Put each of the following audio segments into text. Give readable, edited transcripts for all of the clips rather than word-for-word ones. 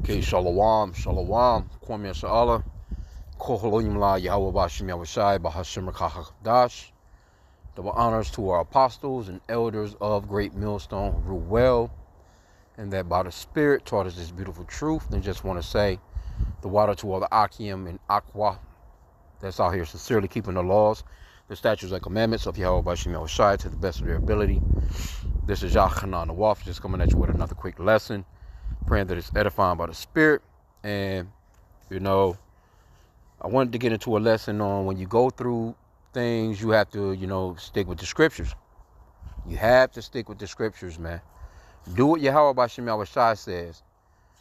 Okay, Shalom, Shalom, Kwame Sha'ala, Koholoyim La Yahweh Bashim Yahushai, Bahashim Rakahadash. Double honors to our apostles and elders of Great Millstone who rule well, and that by the Spirit taught us this beautiful truth. And just want to say, the water to all the H.I.M and Aqua that's out here sincerely keeping the laws, the statutes and commandments of Yahweh Bashim Yahushai to the best of their ability. This is Yachanan the Waf, just coming at you with another quick lesson. Praying that it's edifying by the Spirit. And, I wanted to get into a lesson on when you go through things, you have to, stick with the scriptures. You have to stick with the scriptures, man. Do what Yahweh Bashim Yahushai says.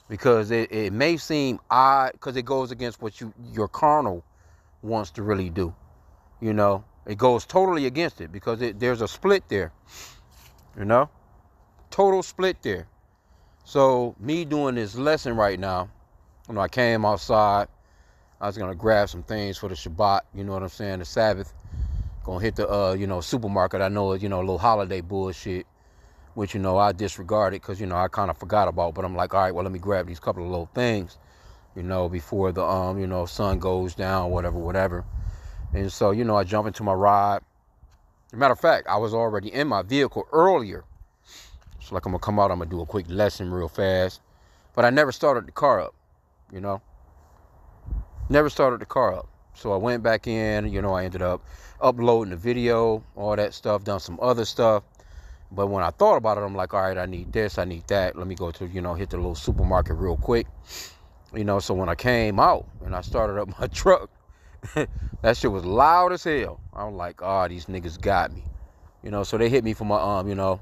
Because it may seem odd, because it goes against what your carnal wants to really do. It goes totally against it, because there's a split there. Total split there. So me doing this lesson right now, I came outside. I was going to grab some things for the Shabbat, the Sabbath. Going to hit the, supermarket. I know it's, a little holiday bullshit, which, I disregarded because, I kind of forgot about. But I'm like, all right, well, let me grab these couple of little things, before the, sun goes down, whatever. And so, I jump into my ride. As a matter of fact, I was already in my vehicle earlier. So like I'm going to come out, I'm going to do a quick lesson real fast. But I never started the car up, Never started the car up. So I went back in, I ended up uploading the video, all that stuff, done some other stuff. But when I thought about it, I'm like, all right, I need this, I need that. Let me go to, hit the little supermarket real quick. So when I came out and I started up my truck, that shit was loud as hell. I was like, oh, these niggas got me. So they hit me for my,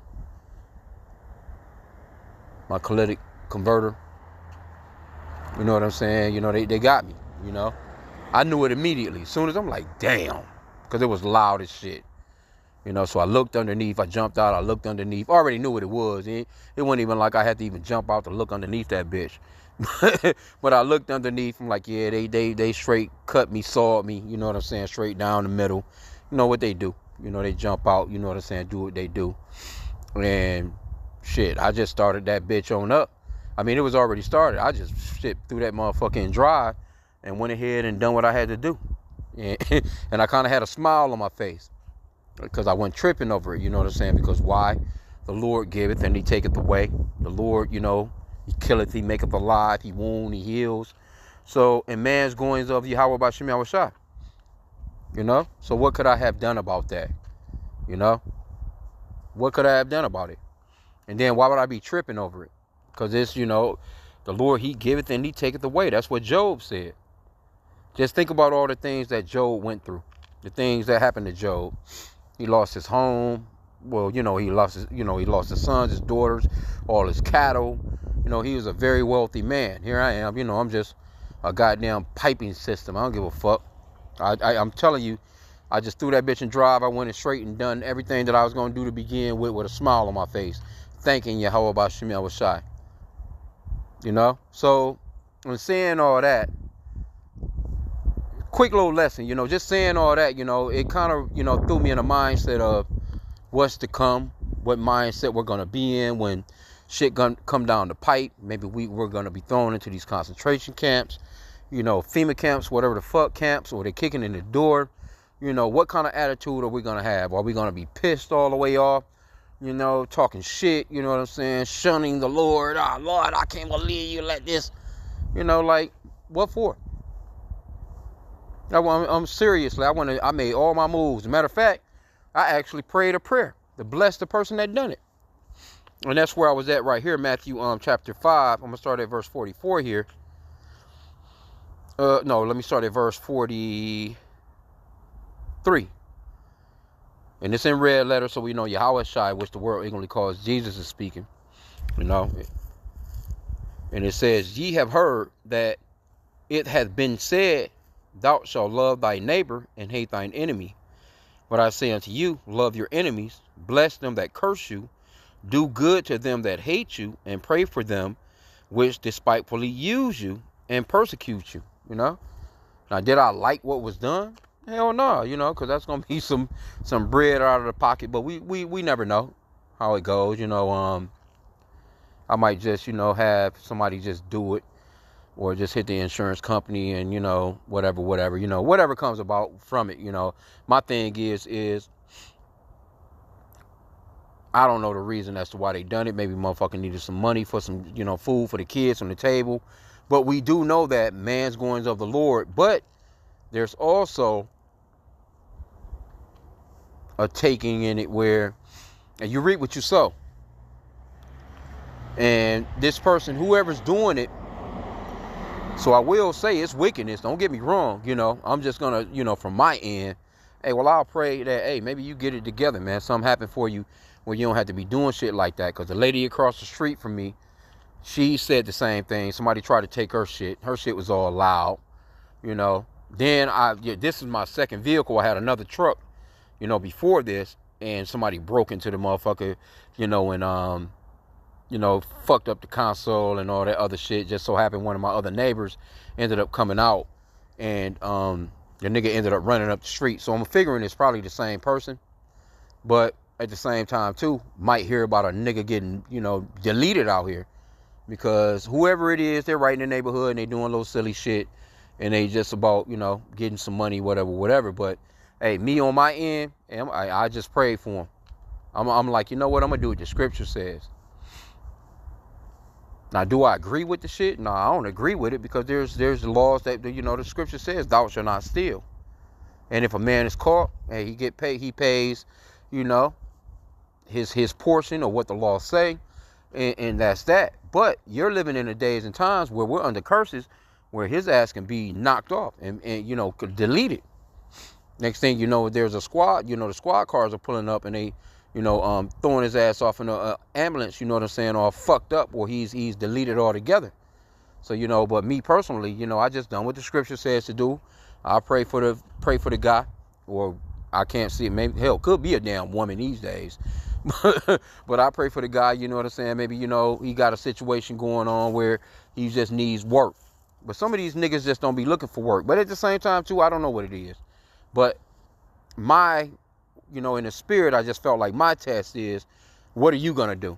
my catalytic converter. You know what I'm saying? They got me, I knew it immediately. As soon as I'm like, damn, because it was loud as shit. So I looked underneath. I jumped out. I looked underneath. I already knew what it was. It wasn't even like I had to even jump out to look underneath that bitch. But I looked underneath. I'm like, yeah, they straight cut me, sawed me. You know what I'm saying? Straight down the middle. You know what they do. They jump out. You know what I'm saying? Do what they do. And shit, I just started that bitch on up. I mean, it was already started. I just through that motherfucking drive and went ahead and done what I had to do. And I kind of had a smile on my face because I wasn't tripping over it. You know what I'm saying? Because why? The Lord giveth and he taketh away. The Lord, he killeth, he maketh alive, he wound, he heals. So, in man's goings of Yahweh Bashim Yahushai. So what could I have done about that? What could I have done about it? And then why would I be tripping over it? Because it's, the Lord, he giveth and he taketh away. That's what Job said. Just think about all the things that Job went through. The things that happened to Job. He lost his home. Well, he lost his sons, his daughters, all his cattle. He was a very wealthy man. Here I am, I'm just a goddamn piping system. I don't give a fuck. I'm telling you, I just threw that bitch in drive. I went in straight and done everything that I was going to do to begin with a smile on my face. Thanking Yahweh Bashim Yahushai. So when saying all that, quick little lesson, just saying all that, it kind of, threw me in a mindset of what's to come, what mindset we're going to be in when shit come down the pipe. Maybe we're going to be thrown into these concentration camps, FEMA camps, whatever the fuck camps, or they're kicking in the door. What kind of attitude are we going to have? Are we going to be pissed all the way off? Talking shit, you know what I'm saying? Shunning the Lord. Ah, Lord, I can't believe you let this. Like, what for? I'm seriously, I made all my moves. As a matter of fact, I actually prayed a prayer to bless the person that done it. And that's where I was at right here, Matthew chapter 5. I'm going to start at verse 44 here. No, let me start at verse 43. And it's in red letters, so we know Yahweh Shai, which the world ignorantly calls Jesus, is speaking. And it says, ye have heard that it hath been said, thou shalt love thy neighbor and hate thine enemy. But I say unto you, love your enemies, bless them that curse you, do good to them that hate you, and pray for them which despitefully use you and persecute you. Now, did I like what was done? Hell no, because that's going to be some bread out of the pocket. But we never know how it goes, I might just, have somebody just do it. or just hit the insurance company and, whatever, whatever comes about from it, My thing is I don't know the reason as to why they done it. Maybe motherfucker needed some money for some, food for the kids on the table. But we do know that man's goings of the Lord. But there's also a taking in it where, and you reap what you sow. And this person, whoever's doing it, so I will say it's wickedness. Don't get me wrong. I'm just going to, from my end, hey, well, I'll pray that, hey, maybe you get it together, man. Something happened for you where you don't have to be doing shit like that. Because the lady across the street from me, she said the same thing. Somebody tried to take her shit. Her shit was all loud, Then this is my second vehicle. I had another truck, before this. And somebody broke into the motherfucker, and fucked up the console and all that other shit. Just so happened one of my other neighbors ended up coming out, and the nigga ended up running up the street. So I'm figuring it's probably the same person, but at the same time too, might hear about a nigga getting, deleted out here, because whoever it is, they're right in the neighborhood and they doing a little silly shit, and they just about, getting some money, whatever. But hey, me on my end, I just prayed for him. I'm like, you know what? I'm gonna do what the scripture says. Now, do I agree with the shit? No, I don't agree with it, because there's laws that, the scripture says, thou shalt not steal. And if a man is caught, hey, he get paid, he pays, his portion of what the law say, and that's that. But you're living in the days and times where we're under curses, where his ass can be knocked off and deleted. Next thing you know, there's a squad, the squad cars are pulling up and they, throwing his ass off in an ambulance, all fucked up, or he's deleted altogether. So, but me personally, I just done what the scripture says to do. I pray for the guy, or I can't see it. Maybe, hell, could be a damn woman these days. But I pray for the guy, maybe, he got a situation going on where he just needs work. But some of these niggas just don't be looking for work. But at the same time, too, I don't know what it is. But in the spirit, I just felt like my test is, what are you going to do?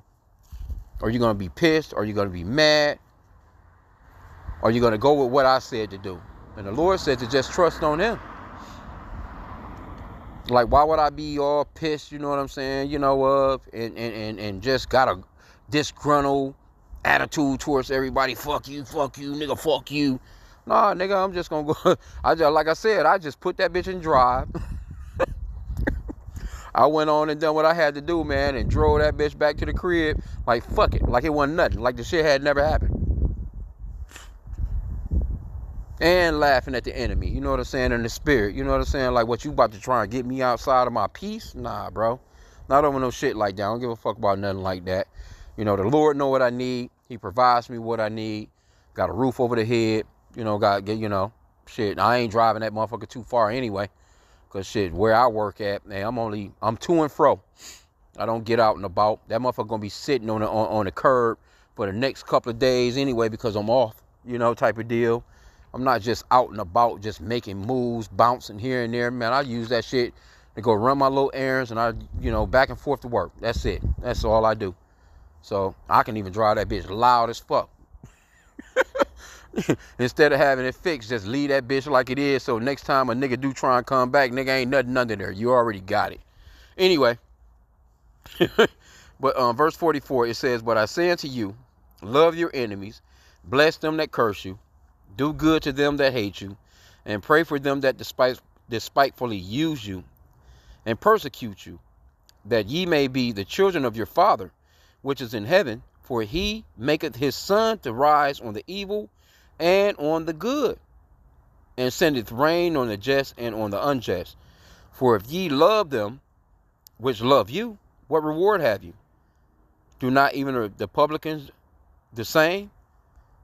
Are you going to be pissed? Are you going to be mad? Are you going to go with what I said to do? And the Lord said to just trust on him. Like, why would I be all pissed, and just got a disgruntled attitude towards everybody? Fuck you, nigga, fuck you. Nah, nigga, I'm just going to go. Like I said, I just put that bitch in drive. I went on and done what I had to do, man, and drove that bitch back to the crib. Like, fuck it. Like it wasn't nothing. Like the shit had never happened. And laughing at the enemy. You know what I'm saying? In the spirit. You know what I'm saying? Like, what, you about to try and get me outside of my peace? Nah, bro. Not over no shit like that. I don't give a fuck about nothing like that. The Lord know what I need. He provides me what I need. Got a roof over the head. Shit. I ain't driving that motherfucker too far anyway. Because shit, where I work at, man, I'm to and fro. I don't get out and about. That motherfucker gonna be sitting on the curb for the next couple of days anyway, because I'm off, type of deal. I'm not just out and about, just making moves, bouncing here and there. Man, I use that shit to go run my little errands, and I, back and forth to work. That's it. That's all I do. So I can even drive that bitch loud as fuck. Instead of having it fixed, just leave that bitch like it is, so next time a nigga do try and come back, nigga, ain't nothing under there. You already got it. Anyway. But verse 44, it says, but I say unto you, love your enemies, bless them that curse you, do good to them that hate you, and pray for them that despitefully use you and persecute you, that ye may be the children of your Father, which is in heaven. For he maketh his sun to rise on the evil and on the good, and sendeth rain on the just and on the unjust. For if ye love them which love you, what reward have you? Do not even the publicans the same?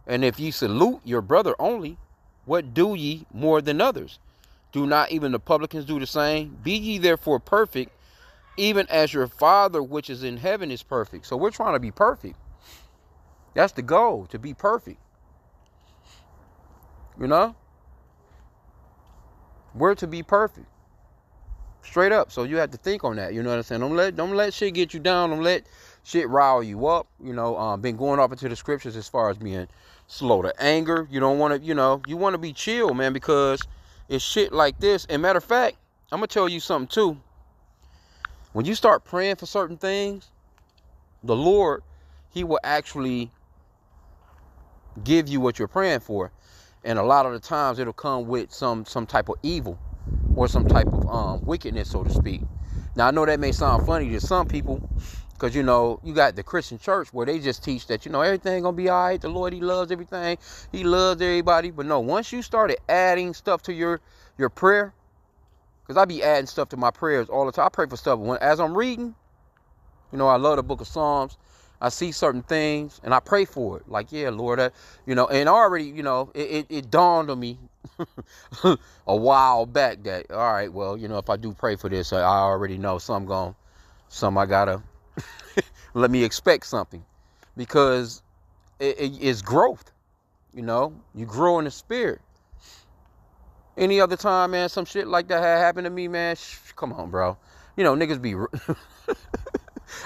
And if ye salute your brother only, what do ye more than others? Do not even the publicans do the same? Be ye therefore perfect, even as your Father which is in heaven is perfect. So we're trying to be perfect. That's the goal, to be perfect. We're to be perfect. Straight up. So you have to think on that. You know what I'm saying? Don't let shit get you down. Don't let shit rile you up. Been going off into the scriptures as far as being slow to anger. You don't want to, you want to be chill, man, because it's shit like this. And matter of fact, I'm going to tell you something too. When you start praying for certain things, the Lord, he will actually give you what you're praying for. And a lot of the times it'll come with some type of evil or some type of wickedness, so to speak. Now, I know that may sound funny to some people because, you got the Christian church where they just teach that, everything going to be all right. The Lord, he loves everything. He loves everybody. But no, once you started adding stuff to your prayer, because I be adding stuff to my prayers all the time. I pray for stuff as I'm reading. I love the book of Psalms. I see certain things and I pray for it. Like, yeah, Lord, and already, it dawned on me a while back that, all right, well, if I do pray for this, I already know I gotta let me expect something, because it's growth. You grow in the spirit. Any other time, man, some shit like that had happened to me, man, come on, bro. Niggas be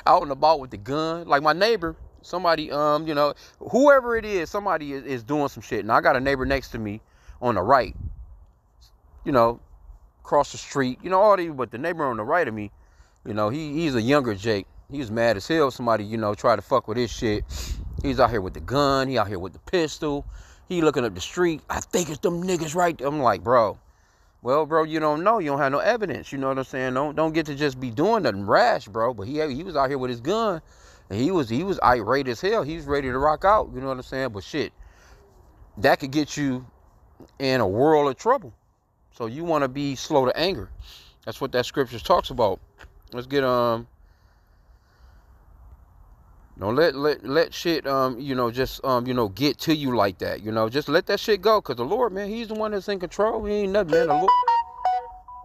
out and about with the gun. Like my neighbor, somebody, whoever it is, somebody is doing some shit. Now I got a neighbor next to me on the right, across the street, but the neighbor on the right of me, he's a younger Jake. He was mad as hell. Somebody, tried to fuck with his shit. He's out here with the gun. He out here with the pistol. He looking up the street. I think it's them niggas right there. I'm like, bro. Well, bro, you don't know. You don't have no evidence. You know what I'm saying? Don't get to just be doing nothing rash, bro. But he was out here with his gun, and he was irate as hell. He was ready to rock out. You know what I'm saying? But shit, that could get you in a world of trouble. So you want to be slow to anger. That's what that scripture talks about. Let's get Don't let shit just get to you like that. Just let that shit go, because the Lord, man, he's the one that's in control. He ain't nothing, man.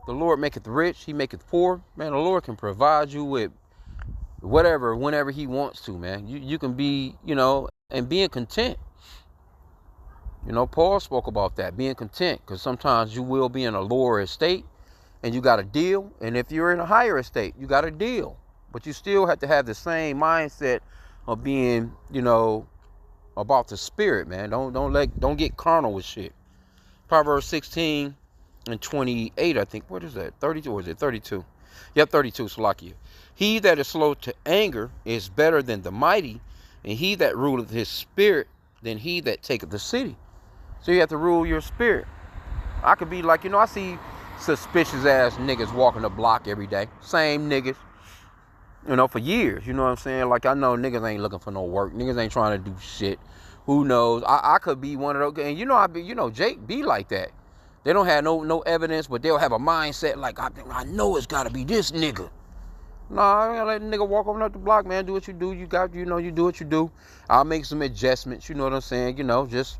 The Lord maketh rich, he maketh poor. Man, the Lord can provide you with whatever, whenever he wants to, man. You can be, and being content. Paul spoke about that, being content, because sometimes you will be in a lower estate and you got to deal. And if you're in a higher estate, you got to deal. But you still have to have the same mindset of being, about the spirit, man. Don't get carnal with shit. Proverbs 16 and 28, I think. What is that? 32, or is it 32? Yep, 32, Salakia. He that is slow to anger is better than the mighty, and he that ruleth his spirit than he that taketh the city. So you have to rule your spirit. I could be like, I see suspicious ass niggas walking the block every day. Same niggas. For years, you know what I'm saying? Like, I know niggas ain't looking for no work. Niggas ain't trying to do shit. Who knows? I could be one of those. And Jake be like that. They don't have no evidence, but they'll have a mindset like, I know it's got to be this nigga. Nah, I gotta let a nigga walk over up the block, man. Do what you do. You do what you do. I'll make some adjustments, you know what I'm saying? Just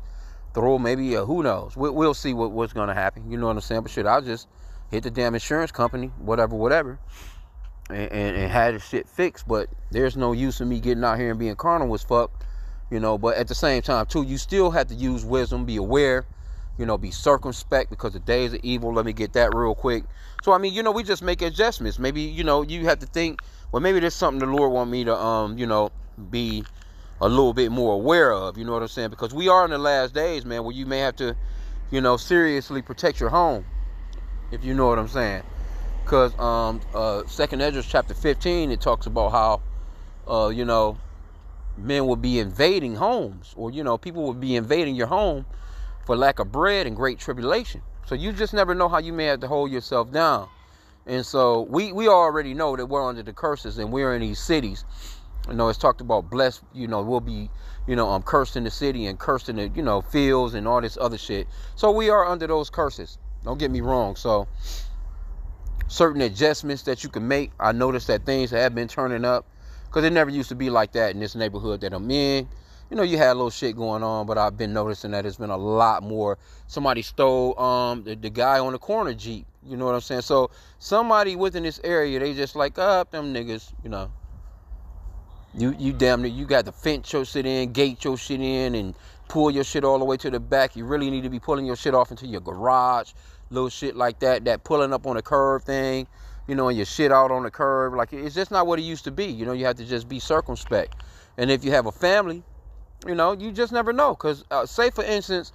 throw maybe who knows. We'll see what's going to happen. You know what I'm saying? But shit, I'll just hit the damn insurance company, whatever. And had the shit fixed. But there's no use in me getting out here and being carnal as fuck, but at the same time too, you still have to use wisdom, be aware, be circumspect, because the days are evil. Let me get that real quick. So we just make adjustments. Maybe you have to think, well, maybe there's something the Lord want me to be a little bit more aware of, you know what I'm saying? Because we are in the last days, man, where you may have to seriously protect your home, if you know what I'm saying. Because 2nd Ezra chapter 15, it talks about how, men will be invading homes, or, people will be invading your home for lack of bread and great tribulation. So you just never know how you may have to hold yourself down. And so we already know that we're under the curses, and we're in these cities. It's talked about blessed, we'll be, cursed in the city and cursed in the, fields and all this other shit. So we are under those curses. Don't get me wrong. So certain adjustments that you can make. I noticed that things have been turning up, because it never used to be like that in this neighborhood that I'm in. You had a little shit going on, but I've been noticing that it's been a lot more. Somebody stole the guy on the corner Jeep. You know what I'm saying? So somebody within this area, they just like, them niggas, you damn near, you got to fence your shit in, gate your shit in, and pull your shit all the way to the back. You really need to be pulling your shit off into your garage. Little shit like that pulling up on a curve thing. you know, and your shit out on the curb. Like, it's just not what it used to be. You know, you have to just be circumspect. And if you have a family, you know, you just never know. Because, say, for instance,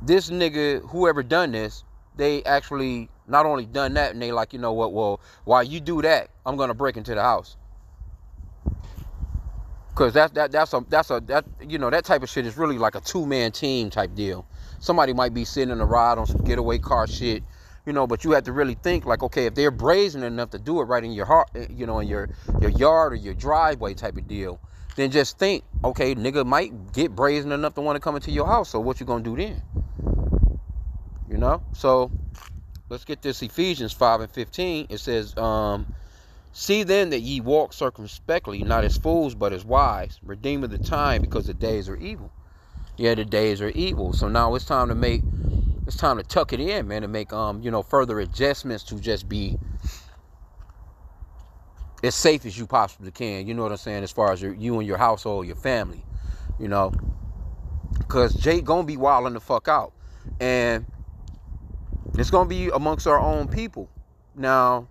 this nigga, whoever done this, they actually not only done that, and they like, you know what, well, while you do that, I'm going to break into the house. Because that you know, that type of shit is really like a two-man team type deal. Somebody might be sitting in a ride on some getaway car shit, you know, but you have to really think like, okay, if they're brazen enough to do it right in your heart, you know, in your yard or your driveway type of deal, then just think, okay, nigga might get brazen enough to want to come into your house. So what you gonna do then? You know? So let's get this Ephesians 5:15. It says, see then that ye walk circumspectly, not as fools, but as wise, redeeming the time, because the days are evil. Yeah, the days are evil. So now it's time to tuck it in, man, and make you know, further adjustments to just be as safe as you possibly can. You know what I'm saying? As far as you and your household, your family, you know, because Jake gonna be wilding the fuck out, and it's gonna be amongst our own people. Now,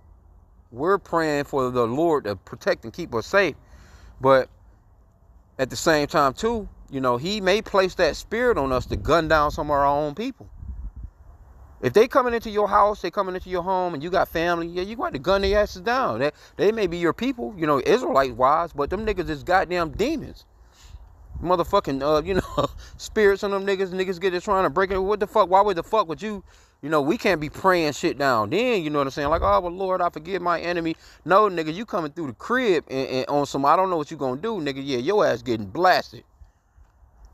we're praying for the Lord to protect and keep us safe, but at the same time too, you know, he may place that spirit on us to gun down some of our own people. If they coming into your house, they coming into your home, and you got family, yeah, you got to gun their asses down. They may be your people, you know, Israelite wise, but them niggas is goddamn demons. Motherfucking, you know, spirits on them niggas. Niggas get it trying to break it. What the fuck? Why would the fuck would you? You know, we can't be praying shit down. Then, you know what I'm saying? Like, oh, well, Lord, I forgive my enemy. No, nigga, you coming through the crib and on some, I don't know what you gonna do, nigga. Yeah, your ass getting blasted.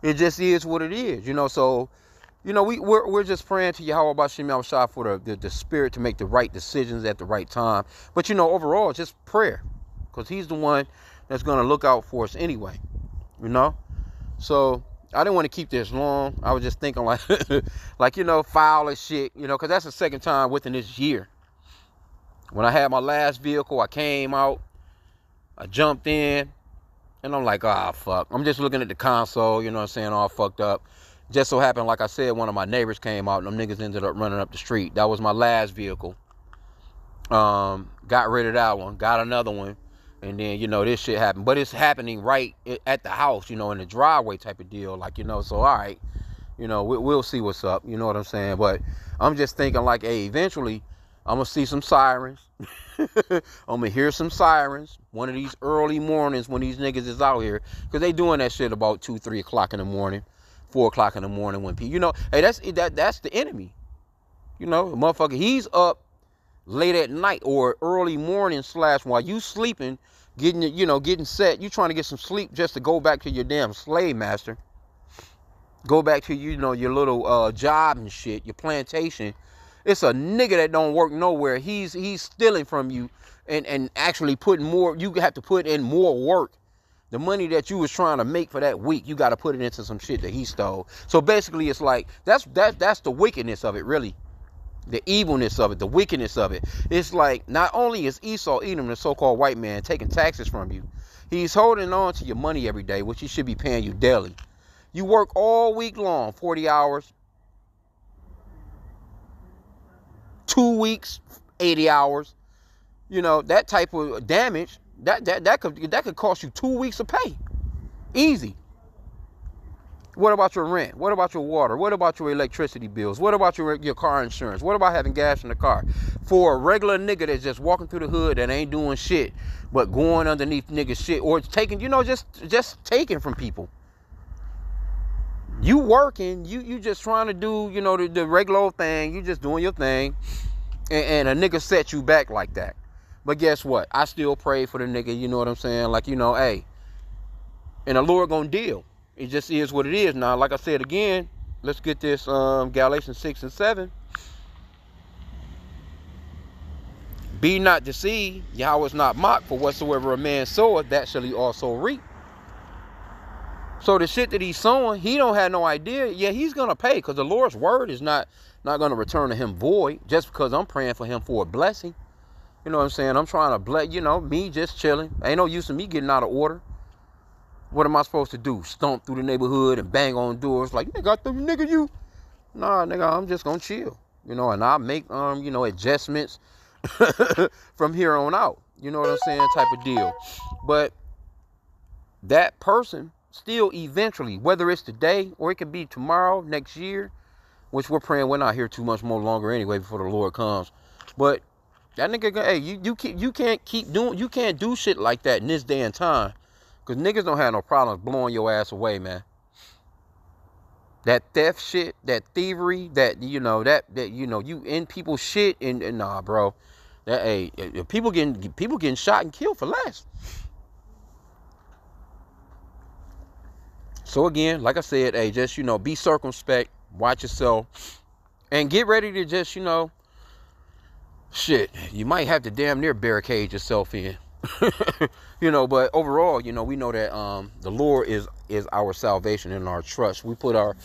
It just is what it is, you know. So, you know, we're just praying to Yahweh Bashim Yahushua for the spirit to make the right decisions at the right time. But, you know, overall, just prayer. Because he's the one that's going to look out for us anyway, you know. So, I didn't want to keep this long. I was just thinking like, like, you know, foul as shit, you know, because that's the second time within this year. When I had my last vehicle, I came out, I jumped in, and I'm like, ah, fuck. I'm just looking at the console, you know what I'm saying, all fucked up. Just so happened, like I said, one of my neighbors came out, and them niggas ended up running up the street. That was my last vehicle. Got rid of that one, got another one. And then, you know, this shit happened. But it's happening right at the house, you know, in the driveway type of deal. Like, you know, so, all right, you know, we'll see what's up. You know what I'm saying? But I'm just thinking like, hey, eventually I'm going to see some sirens. I'm going to hear some sirens one of these early mornings when these niggas is out here. Because they doing that shit about 2, 3 o'clock in the morning, 4 o'clock in the morning when people, you know, hey, that's the enemy. You know, motherfucker, he's up late at night or early morning / while you sleeping, getting set. You trying to get some sleep just to go back to your damn slave master. Go back to, you know, your little job and shit, your plantation. It's a nigga that don't work nowhere. He's stealing from you and actually putting more. You have to put in more work. The money that you was trying to make for that week, you got to put it into some shit that he stole. So basically, it's like that's the wickedness of it, really. The evilness of it, the wickedness of it. It's like not only is Esau, Edom, the so-called white man, taking taxes from you, he's holding on to your money every day, which he should be paying you daily. You work all week long, 40 hours, 2 weeks, 80 hours. You know, that type of damage, that could cost you 2 weeks of pay. Easy. What about your rent? What about your water? What about your electricity bills? What about your car insurance? What about having gas in the car? For a regular nigga that's just walking through the hood that ain't doing shit, but going underneath niggas shit, or taking, you know, just taking from people. You working, you just trying to do, you know, the regular old thing. You just doing your thing, and a nigga set you back like that. But guess what? I still pray for the nigga, you know what I'm saying? Like, you know, hey, and the Lord gonna deal. It just is what it is. Now, like I said again, let's get this Galatians 6 and 7. Be not deceived, Yahweh is not mocked, for whatsoever a man soweth, that shall he also reap. So the shit that he's sowing, he don't have no idea. Yeah, he's going to pay, because the Lord's word is not going to return to him void, just because I'm praying for him for a blessing. You know what I'm saying? I'm trying to bless, you know, me just chilling. Ain't no use in me getting out of order. What am I supposed to do? Stomp through the neighborhood and bang on doors like, nigga, you. Nah, nigga, I'm just gonna chill. You know, and I'll make, you know, adjustments from here on out. You know what I'm saying? Type of deal. But that person still eventually, whether it's today or it could be tomorrow, next year, which we're praying we're not here too much more longer anyway before the Lord comes. But that nigga, hey, you can't keep doing, you can't do shit like that in this day and time, because niggas don't have no problems blowing your ass away, man. That theft shit, that thievery, that you in people's shit, and nah, bro. That hey, people getting shot and killed for less. So again, like I said, hey, just be circumspect, watch yourself, and get ready to just shit. You might have to damn near barricade yourself in. But overall, we know that the Lord is our salvation and our trust. We put our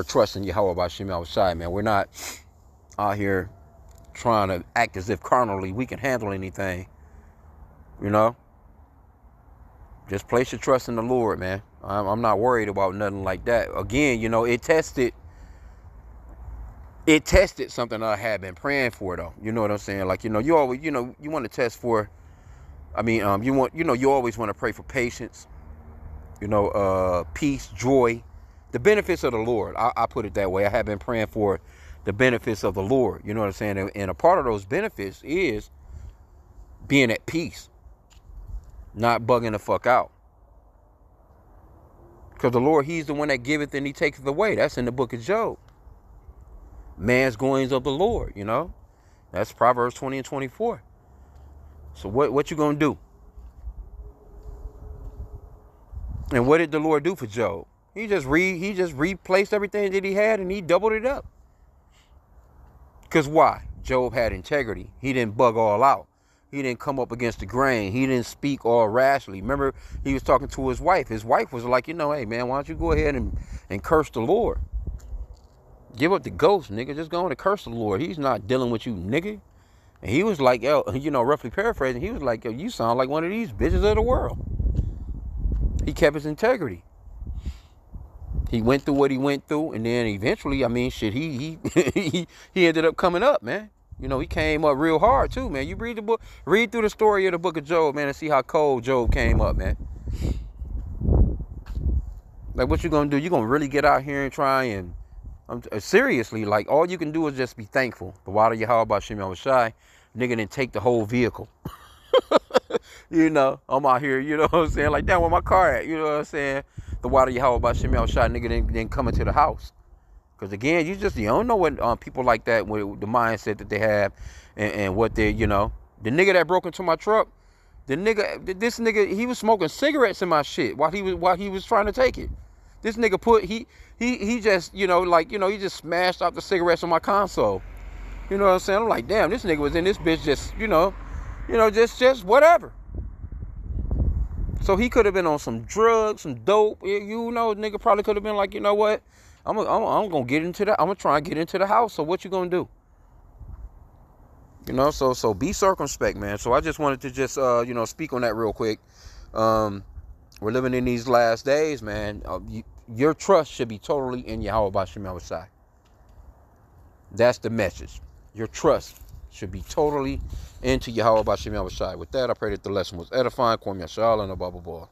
trust in Yahweh B'Shem Yahushai, man. We're not out here trying to act as if carnally we can handle anything. Just place your trust in the Lord, man. I'm not worried about nothing like that. Again, it tested something I had been praying for, though. You know what I'm saying? Like, you always, you want to test for, you always want to pray for patience, peace, joy, the benefits of the Lord. I put it that way. I have been praying for the benefits of the Lord. You know what I'm saying? And a part of those benefits is being at peace, not bugging the fuck out. Because the Lord, he's the one that giveth and he taketh away. That's in the book of Job. Man's goings of the Lord, That's Proverbs 20 and 24. So what you gonna do? And what did the Lord do for Job? He just replaced everything that he had and he doubled it up. Because why? Job had integrity. He didn't bug all out. He didn't come up against the grain. He didn't speak all rashly. Remember, he was talking to his wife. His wife was like, hey, man, why don't you go ahead and curse the Lord? Give up the ghost, nigga. Just go on and curse the Lord. He's not dealing with you, nigga. And he was like, roughly paraphrasing, he was like, you sound like one of these bitches of the world. He kept his integrity. He went through what he went through, and then eventually, he he ended up coming up, man. He came up real hard too, man. You read through the story of the book of Job, man, and see how cold Job came up, man. Like, what you gonna do? You gonna really get out here and try and seriously, like, all you can do is just be thankful. The water Yahweh B'Shem Yahushai, nigga didn't take the whole vehicle. I'm out here, you know what I'm saying? Like, damn, where my car at? You know what I'm saying? The water Yahweh B'Shem Yahushai, nigga didn't come into the house. Because again, you don't know what people like that, with the mindset that they have, and what they, the nigga that broke into my truck, this nigga, he was smoking cigarettes in my shit while he was trying to take it. This nigga he just, he just smashed out the cigarettes on my console. You know what I'm saying? I'm like, damn, this nigga was in this bitch just, just whatever. So he could have been on some drugs, some dope. Nigga probably could have been like, you know what? I'm gonna get into that. I'm gonna try and get into the house. So what you gonna do? So be circumspect, man. So I just wanted to just speak on that real quick. We're living in these last days, man. Your trust should be totally in Yahweh B'Shem Yahushai. That's the message. Your trust should be totally into Yahweh B'Shem Yahushai. With that, I pray that the lesson was edifying. Kwam Yashal and a bubble ball.